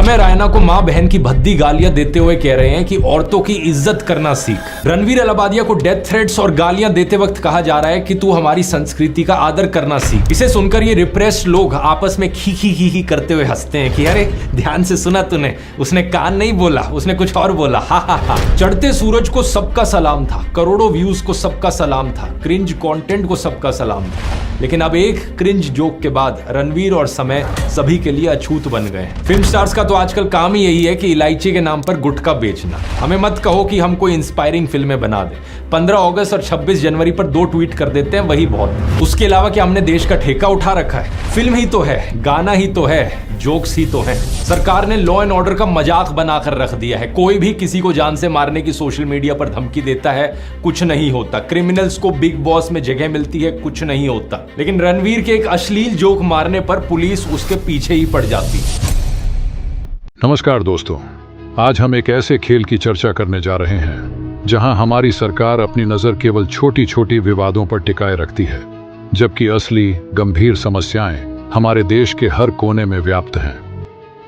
समय रैना को मां बहन की भद्दी गालियां देते हुए कह रहे हैं कि औरतों की इज्जत करना सीख। रणवीर अलाहाबादिया को डेथ थ्रेट्स और गालियां देते वक्त कहा जा रहा है कि तू हमारी संस्कृति का आदर करना सीख। इसे सुनकर ये रिप्रेस्ड लोग आपस में खी खी खी खी करते हुए हंसते हैं कि अरे ध्यान से सुना तूने, उसने कान नहीं बोला, उसने कुछ और बोला, हा हा हा। चढ़ते सूरज को सबका सलाम था, करोड़ों व्यूज को सबका सलाम था, क्रिंज कंटेंट को सबका सलाम था। लेकिन अब एक क्रिंज जोक के बाद रणवीर और समय सभी के लिए अछूत बन गए हैं। फिल्म स्टार्स का तो आजकल काम ही यही है कि इलायची के नाम पर गुटखा बेचना। हमें मत कहो कि हम कोई इंस्पायरिंग फिल्में बना दे। 15 अगस्त और 26 जनवरी पर 2 ट्वीट कर देते हैं, वही बहुत। उसके अलावा क्या हमने देश का ठेका उठा रखा है? फिल्म ही तो है, गाना ही तो है, जोक्स ही तो है। सरकार ने लॉ एंड ऑर्डर का मजाक बनाकर रख दिया है। कोई भी किसी को जान से मारने की सोशल मीडिया पर धमकी देता है, कुछ नहीं होता। क्रिमिनल्स को बिग बॉस में जगह मिलती है, कुछ नहीं होता। लेकिन रणवीर के एक अश्लील जोक मारने पर पुलिस उसके पीछे ही पड़ जाती है। नमस्कार दोस्तों, आज हम एक ऐसे खेल की चर्चा करने जा रहे हैं जहां हमारी सरकार अपनी नजर केवल छोटी छोटी विवादों पर टिकाए रखती है, जबकि असली गंभीर समस्याएं हमारे देश के हर कोने में व्याप्त हैं।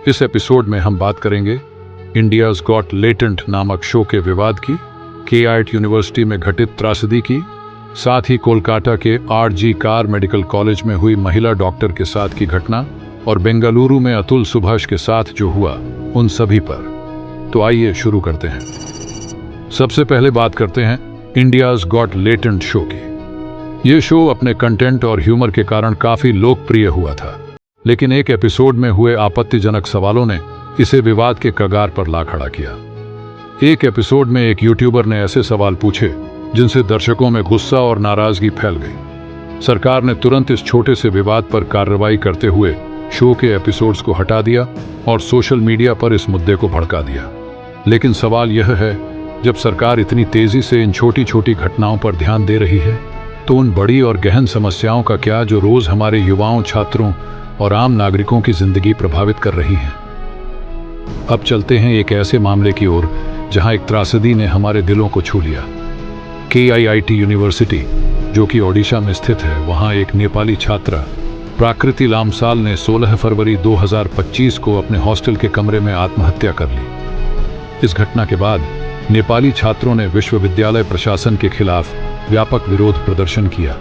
इस एपिसोड में हम बात करेंगे इंडियाज गॉट लेटेंट नामक शो के विवाद की, KIT यूनिवर्सिटी में घटित त्रासदी की, साथ ही कोलकाता के RG कार मेडिकल कॉलेज में हुई महिला डॉक्टर के साथ की घटना और बेंगलुरु में अतुल सुभाष के साथ जो हुआ, उन सभी पर। तो आइए शुरू करते हैं। सबसे पहले बात करते हैं इंडियाज गॉट लेटेंट शो की। ये शो अपने कंटेंट और ह्यूमर के कारण काफी लोकप्रिय हुआ था, लेकिन एक एपिसोड में हुए आपत्तिजनक सवालों ने इसे विवाद के कगार पर ला खड़ा किया। एक एपिसोड में एक यूट्यूबर ने ऐसे सवाल पूछे जिनसे दर्शकों में गुस्सा और नाराजगी फैल गई। सरकार ने तुरंत इस छोटे से विवाद पर कार्रवाई करते हुए शो के एपिसोड्स को हटा दिया और सोशल मीडिया पर इस मुद्दे को भड़का दिया। लेकिन सवाल यह है, जब सरकार इतनी तेजी से इन छोटी छोटी घटनाओं पर ध्यान दे रही है, तो उन बड़ी और गहन समस्याओं का क्या जो रोज हमारे युवाओं, छात्रों और आम नागरिकों की जिंदगी प्रभावित कर रही हैं। अब चलते हैं एक ऐसे मामले की ओर जहां एक त्रासदी ने हमारे दिलों को छू लिया। KIT यूनिवर्सिटी, जो कि ओडिशा में स्थित है, वहां एक नेपाली छात्रा प्राकृति लामसाल ने 16 फरवरी 2025 को अपने हॉस्टल के कमरे में आत्महत्या कर ली। इस घटना के बाद नेपाली छात्रों ने विश्वविद्यालय प्रशासन के खिलाफ व्यापक विरोध प्रदर्शन किया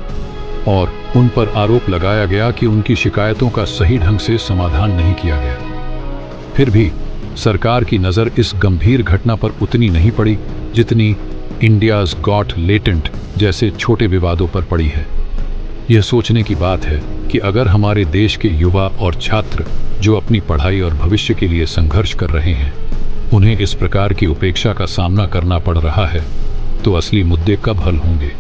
और उन पर आरोप लगाया गया कि उनकी शिकायतों का सही ढंग से समाधान नहीं किया गया। फिर भी सरकार की नज़र इस गंभीर घटना पर उतनी नहीं पड़ी जितनी इंडियाज गॉट लेटेंट जैसे छोटे विवादों पर पड़ी है। यह सोचने की बात है कि अगर हमारे देश के युवा और छात्र जो अपनी पढ़ाई और भविष्य के लिए संघर्ष कर रहे हैं, उन्हें इस प्रकार की उपेक्षा का सामना करना पड़ रहा है, तो असली मुद्दे कब हल होंगे।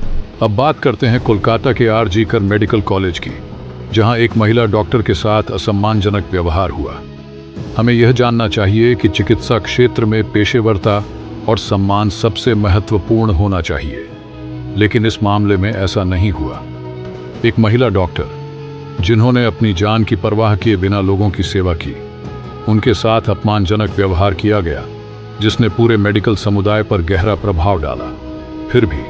अब बात करते हैं कोलकाता के RG कार मेडिकल कॉलेज की, जहां एक महिला डॉक्टर के साथ असम्मानजनक व्यवहार हुआ। हमें यह जानना चाहिए कि चिकित्सा क्षेत्र में पेशेवरता और सम्मान सबसे महत्वपूर्ण होना चाहिए, लेकिन इस मामले में ऐसा नहीं हुआ। एक महिला डॉक्टर जिन्होंने अपनी जान की परवाह किए बिना लोगों की सेवा की, उनके साथ अपमानजनक व्यवहार किया गया, जिसने पूरे मेडिकल समुदाय पर गहरा प्रभाव डाला। फिर भी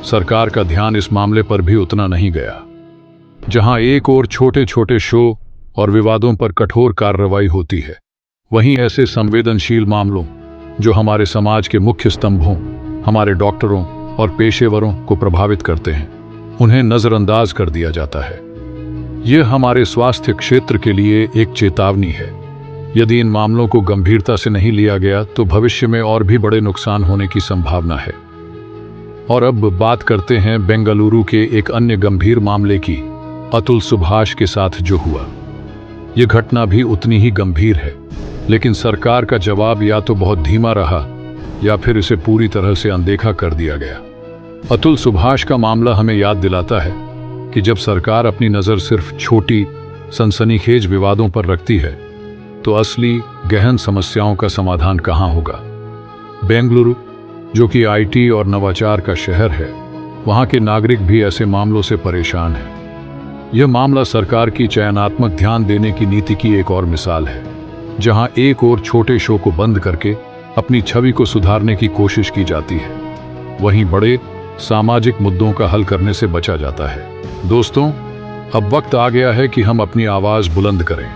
सरकार का ध्यान इस मामले पर भी उतना नहीं गया। जहां एक और छोटे छोटे शो और विवादों पर कठोर कार्रवाई होती है, वहीं ऐसे संवेदनशील मामलों जो हमारे समाज के मुख्य स्तंभों, हमारे डॉक्टरों और पेशेवरों को प्रभावित करते हैं, उन्हें नजरअंदाज कर दिया जाता है। यह हमारे स्वास्थ्य क्षेत्र के लिए एक चेतावनी है। यदि इन मामलों को गंभीरता से नहीं लिया गया तो भविष्य में और भी बड़े नुकसान होने की संभावना है। और अब बात करते हैं बेंगलुरु के एक अन्य गंभीर मामले की, अतुल सुभाष के साथ जो हुआ। यह घटना भी उतनी ही गंभीर है, लेकिन सरकार का जवाब या तो बहुत धीमा रहा या फिर इसे पूरी तरह से अनदेखा कर दिया गया। अतुल सुभाष का मामला हमें याद दिलाता है कि जब सरकार अपनी नज़र सिर्फ छोटी सनसनीखेज विवादों पर रखती है, तो असली गहन समस्याओं का समाधान कहाँ होगा। बेंगलुरु, जो कि IT और नवाचार का शहर है, वहाँ के नागरिक भी ऐसे मामलों से परेशान हैं। यह मामला सरकार की चयनात्मक ध्यान देने की नीति की एक और मिसाल है, जहाँ एक और छोटे शो को बंद करके अपनी छवि को सुधारने की कोशिश की जाती है, वहीं बड़े सामाजिक मुद्दों का हल करने से बचा जाता है। दोस्तों, अब वक्त आ गया है कि हम अपनी आवाज़ बुलंद करें।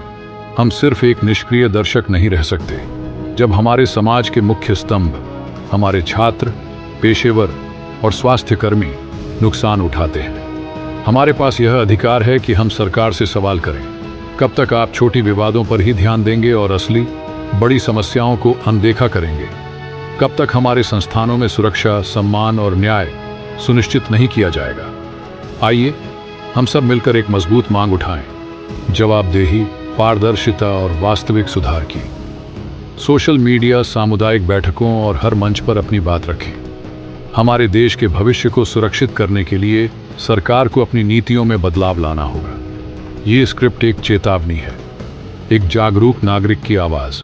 हम सिर्फ एक निष्क्रिय दर्शक नहीं रह सकते जब हमारे समाज के मुख्य स्तंभ, हमारे छात्र, पेशेवर और स्वास्थ्यकर्मी नुकसान उठाते हैं। हमारे पास यह अधिकार है कि हम सरकार से सवाल करें, कब तक आप छोटी विवादों पर ही ध्यान देंगे और असली बड़ी समस्याओं को अनदेखा करेंगे? कब तक हमारे संस्थानों में सुरक्षा, सम्मान और न्याय सुनिश्चित नहीं किया जाएगा? आइए हम सब मिलकर एक मजबूत मांग उठाएं, जवाबदेही, पारदर्शिता और वास्तविक सुधार की। सोशल मीडिया, सामुदायिक बैठकों और हर मंच पर अपनी बात रखें। हमारे देश के भविष्य को सुरक्षित करने के लिए सरकार को अपनी नीतियों में बदलाव लाना होगा। ये स्क्रिप्ट एक चेतावनी है, एक जागरूक नागरिक की आवाज।